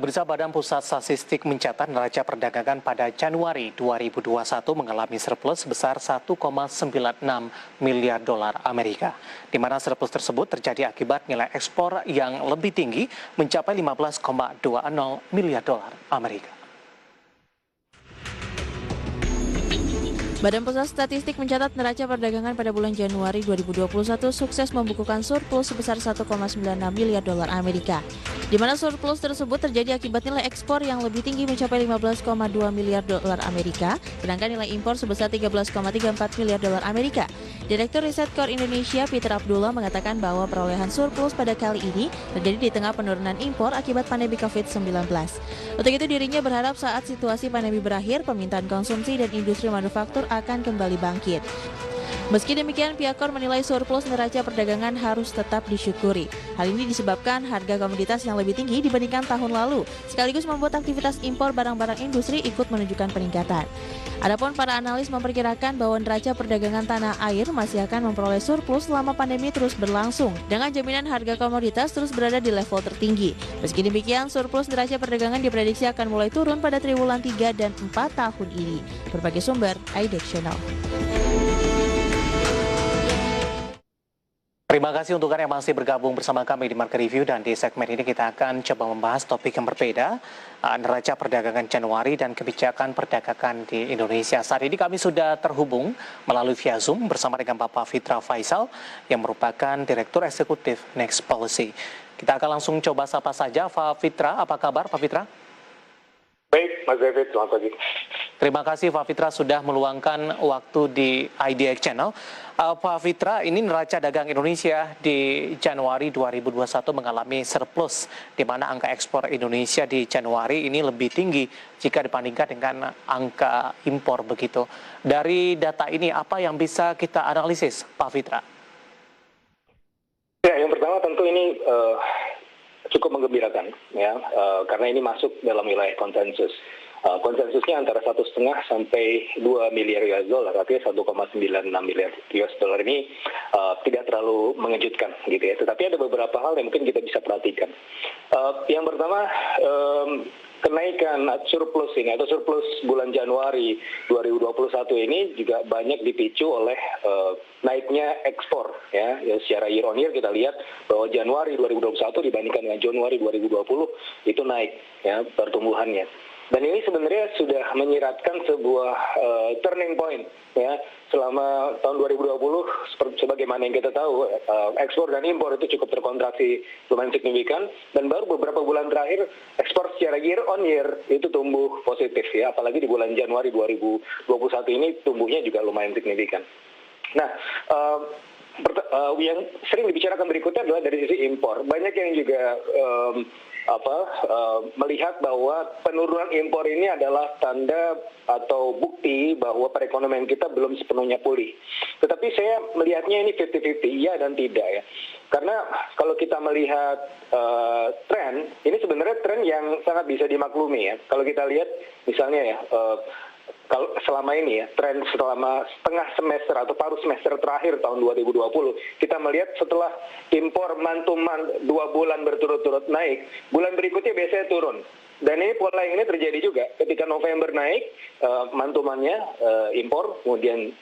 Pemirsa, Badan Pusat Statistik mencatat neraca perdagangan pada Januari 2021 mengalami surplus sebesar 1,96 miliar dolar Amerika, di mana surplus tersebut terjadi akibat nilai ekspor yang lebih tinggi mencapai 15,20 miliar dolar Amerika. Badan Pusat Statistik mencatat neraca perdagangan pada bulan Januari 2021 sukses membukukan surplus sebesar 1,96 miliar dolar Amerika, di mana surplus tersebut terjadi akibat nilai ekspor yang lebih tinggi mencapai 15,2 miliar dolar Amerika, sedangkan nilai impor sebesar 13,34 miliar dolar Amerika. Direktur Riset Core Indonesia, Peter Abdullah, mengatakan bahwa perolehan surplus pada kali ini terjadi di tengah penurunan impor akibat pandemi COVID-19. Untuk itu, dirinya berharap saat situasi pandemi berakhir, permintaan konsumsi dan industri manufaktur akan kembali bangkit. Meski demikian, pihak Core menilai surplus neraca perdagangan harus tetap disyukuri. Hal ini disebabkan harga komoditas yang lebih tinggi dibandingkan tahun lalu, sekaligus membuat aktivitas impor barang-barang industri ikut menunjukkan peningkatan. Adapun para analis memperkirakan bahwa neraca perdagangan tanah air masih akan memperoleh surplus selama pandemi terus berlangsung, dengan jaminan harga komoditas terus berada di level tertinggi. Meski demikian, surplus neraca perdagangan diprediksi akan mulai turun pada triwulan 3 dan 4 tahun ini. Berbagai sumber, IDEX Channel. Terima kasih untuk Anda yang masih bergabung bersama kami di Market Review, dan di segmen ini kita akan coba membahas topik yang berbeda, neraca perdagangan Januari dan kebijakan perdagangan di Indonesia. Saat ini kami sudah terhubung melalui via Zoom bersama dengan Bapak Fitra Faisal yang merupakan Direktur Eksekutif Next Policy. Kita akan langsung coba sapa saja Pak Fitra. Apa kabar Pak Fitra? Baik, Mas David, selamat pagi. Terima kasih Pak Fitra sudah meluangkan waktu di IDX Channel. Pak Fitra, ini neraca dagang Indonesia di Januari 2021 mengalami surplus, di mana angka ekspor Indonesia di Januari ini lebih tinggi jika dibandingkan dengan angka impor begitu. Dari data ini apa yang bisa kita analisis, Pak Fitra? Ya, yang pertama tentu ini cukup menggembirakan, ya, karena ini masuk dalam wilayah konsensus. Konsensusnya antara 1,5 sampai 2 miliar US dollar, artinya 1,96 miliar US dollar ini tidak terlalu mengejutkan, gitu ya. Tetapi ada beberapa hal yang mungkin kita bisa perhatikan. Yang pertama, kenaikan surplus ini atau surplus bulan Januari 2021 ini juga banyak dipicu oleh naiknya ekspor, ya. Secara year on year kita lihat bahwa Januari 2021 dibandingkan dengan Januari 2020 itu naik, ya, pertumbuhannya. Dan ini sebenarnya sudah menyiratkan sebuah turning point, ya. Selama tahun 2020, sebagaimana yang kita tahu, ekspor dan impor itu cukup terkontraksi lumayan signifikan, dan baru beberapa bulan terakhir ekspor secara year on year itu tumbuh positif, ya. Apalagi di bulan Januari 2021 ini tumbuhnya juga lumayan signifikan. Nah, yang sering dibicarakan berikutnya adalah dari sisi impor. Banyak yang juga melihat bahwa penurunan impor ini adalah tanda atau bukti bahwa perekonomian kita belum sepenuhnya pulih. Tetapi saya melihatnya ini 50-50, iya dan tidak, ya. Karena kalau kita melihat tren, ini sebenarnya tren yang sangat bisa dimaklumi, ya. Kalau kita lihat misalnya, ya, kalau selama ini, ya, tren selama setengah semester atau paruh semester terakhir tahun 2020, kita melihat setelah impor month-to-month 2 bulan berturut-turut naik, bulan berikutnya biasanya turun. Dan ini pola yang ini terjadi juga ketika November naik month-to-month-nya impor, kemudian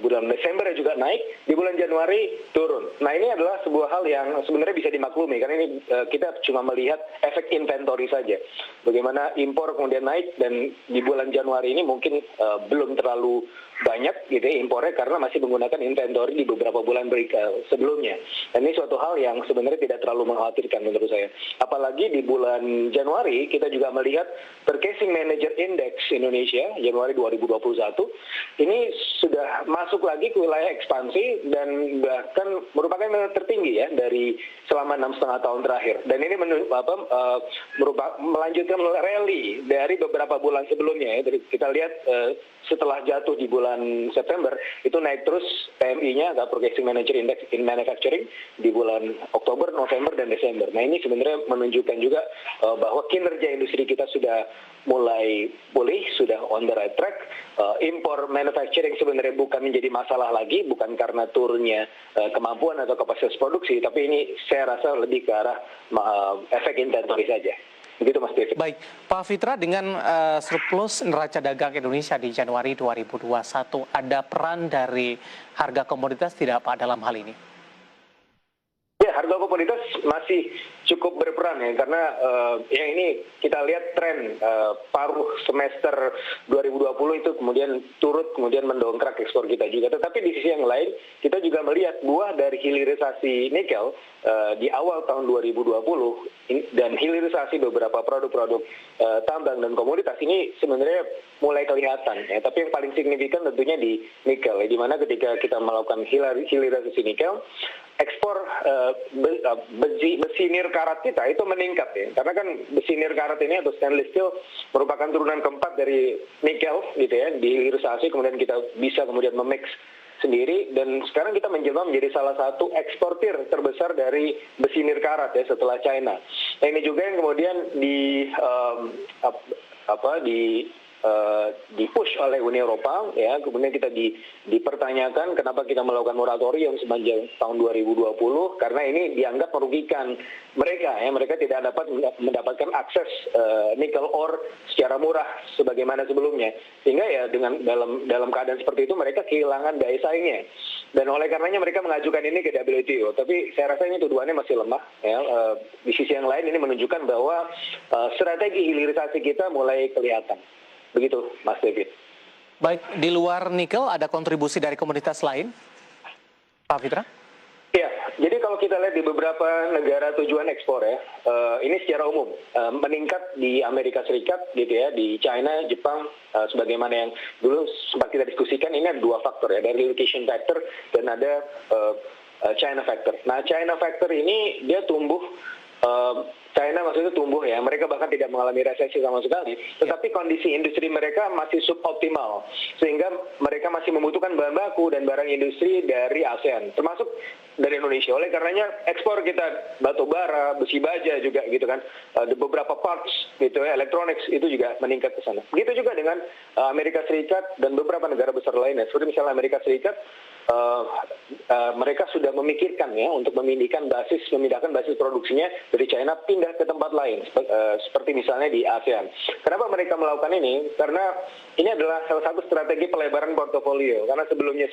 bulan Desember juga naik, di bulan Januari turun. Nah, ini adalah sebuah hal yang sebenarnya bisa dimaklumi, karena ini kita cuma melihat efek inventory saja. Bagaimana impor kemudian naik, dan di bulan Januari ini mungkin belum terlalu banyak, gitu ya, impornya, karena masih menggunakan inventory di beberapa bulan sebelumnya. Dan ini suatu hal yang sebenarnya tidak terlalu mengkhawatirkan menurut saya. Apalagi di bulan Januari kita juga melihat Purchasing Manager Index Indonesia Januari 2021 ini sudah masuk lagi ke wilayah ekspansi, dan bahkan merupakan yang tertinggi, ya, dari selama 6,5 tahun terakhir. Dan ini melanjutkan rally dari beberapa bulan sebelumnya, ya. Dari kita lihat setelah jatuh di bulan September, itu naik terus PMI-nya atau Purchasing Manager Index in Manufacturing di bulan Oktober, November, dan Desember. Nah, ini sebenarnya menunjukkan juga bahwa kinerja industri kita sudah mulai pulih, sudah on the right track. Impor manufacturing sebenarnya bukan menjadi masalah lagi, bukan karena turunnya kemampuan atau kapasitas produksi, tapi ini saya rasa lebih ke arah efek inventory saja. Begitu Mas David. Baik, Pak Fitra, dengan surplus neraca dagang Indonesia di Januari 2021, ada peran dari harga komoditas tidak Pak dalam hal ini? Ya, harga komoditas masih cukup berperan ya, karena ya ini kita lihat tren paruh semester 2020 itu kemudian turut kemudian mendongkrak ekspor kita juga. Tetapi di sisi yang lain kita juga melihat buah dari hilirisasi nikel di awal tahun 2020 dan hilirisasi beberapa produk-produk tambang dan komoditas ini sebenarnya mulai kelihatan ya. Tapi yang paling signifikan tentunya di nikel ya, di mana ketika kita melakukan hilirisasi nikel, ekspor besi nirkarat kita itu meningkat ya, karena kan besi nirkarat ini atau stainless steel merupakan turunan keempat dari nikel gitu ya, dihilirisasi kemudian kita bisa kemudian memix sendiri, dan sekarang kita menjelma menjadi salah satu eksportir terbesar dari besi nirkarat ya setelah China. Nah, ini juga yang kemudian dipush oleh Uni Eropa ya, kemudian kita dipertanyakan kenapa kita melakukan moratorium sepanjang tahun 2020, karena ini dianggap merugikan mereka ya, mereka tidak dapat mendapatkan akses nikel ore secara murah sebagaimana sebelumnya, sehingga ya dengan dalam keadaan seperti itu mereka kehilangan daya saingnya, dan oleh karenanya mereka mengajukan ini ke WTO. Tapi saya rasa ini tuduhannya masih lemah ya. Di sisi yang lain ini menunjukkan bahwa strategi hilirisasi kita mulai kelihatan. Begitu, Mas David. Baik, di luar nikel ada kontribusi dari komoditas lain, Pak Fitra? Ya, jadi kalau kita lihat di beberapa negara tujuan ekspor ya, ini secara umum meningkat di Amerika Serikat gitu ya, di China, Jepang, sebagaimana yang dulu sempat kita diskusikan, ini ada dua faktor ya, dari relocation factor dan ada China factor. Nah, China factor ini dia tumbuh, China maksudnya tumbuh ya, mereka bahkan tidak mengalami resesi sama sekali, tetapi kondisi industri mereka masih suboptimal, sehingga mereka masih membutuhkan bahan baku dan barang industri dari ASEAN, termasuk dari Indonesia. Oleh karenanya ekspor kita batu bara, besi baja juga gitu kan, beberapa parts gitu ya, electronics itu juga meningkat ke sana. Begitu juga dengan Amerika Serikat dan beberapa negara besar lainnya, seperti misalnya Amerika Serikat, mereka sudah memikirkan ya untuk memindahkan basis produksinya dari China pindah ke tempat lain, seperti misalnya di ASEAN. Kenapa mereka melakukan ini? Karena ini adalah salah satu strategi pelebaran portofolio. Karena sebelumnya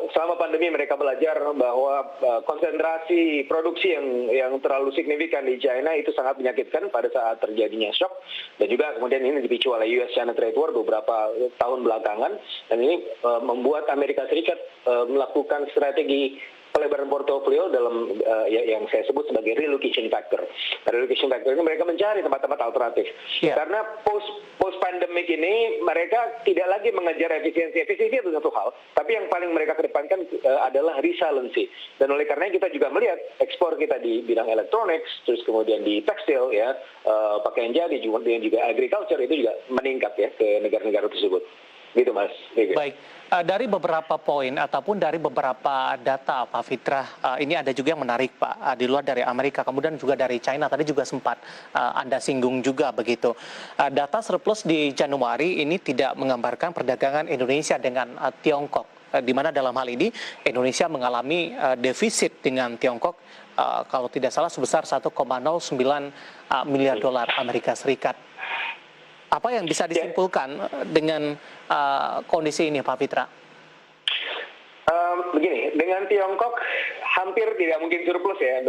selama pandemi mereka belajar bahwa konsentrasi produksi yang terlalu signifikan di China itu sangat menyakitkan pada saat terjadinya shock, dan juga kemudian ini dipicu oleh US-China Trade War beberapa tahun belakangan, dan ini membuat Amerika Serikat melakukan strategi pelebaran portofolio dalam yang saya sebut sebagai relocation factor. Relocation factor ini mereka mencari tempat-tempat alternatif. Karena post pandemic ini mereka tidak lagi mengejar efisiensi. Efisiensi itu satu hal, tapi yang paling mereka kedepankan adalah resiliency. Dan oleh karena kita juga melihat ekspor kita di bidang electronics, terus kemudian di tekstil ya, pakaian jadi, juga agriculture itu juga meningkat ya ke negara-negara tersebut. Gitu Mas. Baik, dari beberapa poin ataupun dari beberapa data Pak Fitra, ini ada juga yang menarik Pak, di luar dari Amerika, kemudian juga dari China, tadi juga sempat Anda singgung juga begitu. Data surplus di Januari ini tidak menggambarkan perdagangan Indonesia dengan Tiongkok, di mana dalam hal ini Indonesia mengalami defisit dengan Tiongkok, kalau tidak salah sebesar 1,09 miliar dolar Amerika Serikat. Apa yang bisa disimpulkan dengan kondisi ini, Pak Fitra? Begini, dengan Tiongkok hampir tidak mungkin surplus ya,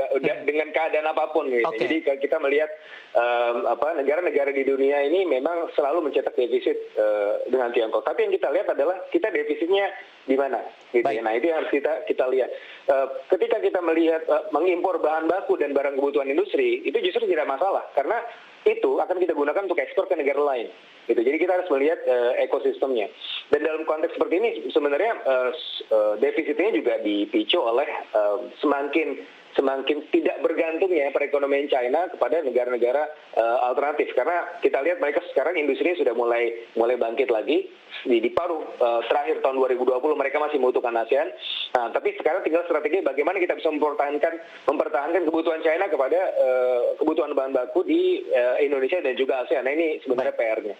dengan keadaan apapun gitu. Jadi kita melihat negara-negara di dunia ini memang selalu mencetak defisit dengan Tiongkok. Tapi yang kita lihat adalah kita defisitnya di mana, gitu ya. Nah itu yang harus kita lihat. Ketika kita melihat mengimpor bahan baku dan barang kebutuhan industri, itu justru tidak masalah, karena itu akan kita gunakan untuk ekspor ke negara lain. Gitu. Jadi kita harus melihat ekosistemnya. Dan dalam konteks seperti ini sebenarnya defisitnya juga dipicu oleh semakin tidak bergantungnya perekonomian China kepada negara-negara alternatif. Karena kita lihat mereka sekarang industrinya sudah mulai bangkit lagi. Di paruh terakhir tahun 2020 mereka masih membutuhkan ASEAN. Nah, tapi sekarang tinggal strategi bagaimana kita bisa mempertahankan kebutuhan China kepada kebutuhan bahan baku di Indonesia dan juga ASEAN. Nah, ini sebenarnya PR-nya.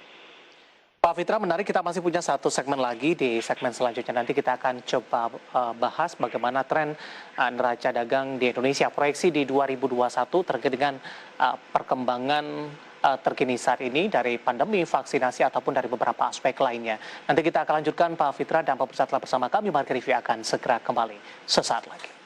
Pak Fitra, menarik, kita masih punya satu segmen lagi. Di segmen selanjutnya nanti kita akan coba bahas bagaimana tren neraca dagang di Indonesia, proyeksi di 2021 terkait dengan perkembangan terkini saat ini dari pandemi, vaksinasi, ataupun dari beberapa aspek lainnya. Nanti kita akan lanjutkan, Pak Fitra, dan Pak Pemirsa, telah bersama kami. Market Review akan segera kembali sesaat lagi.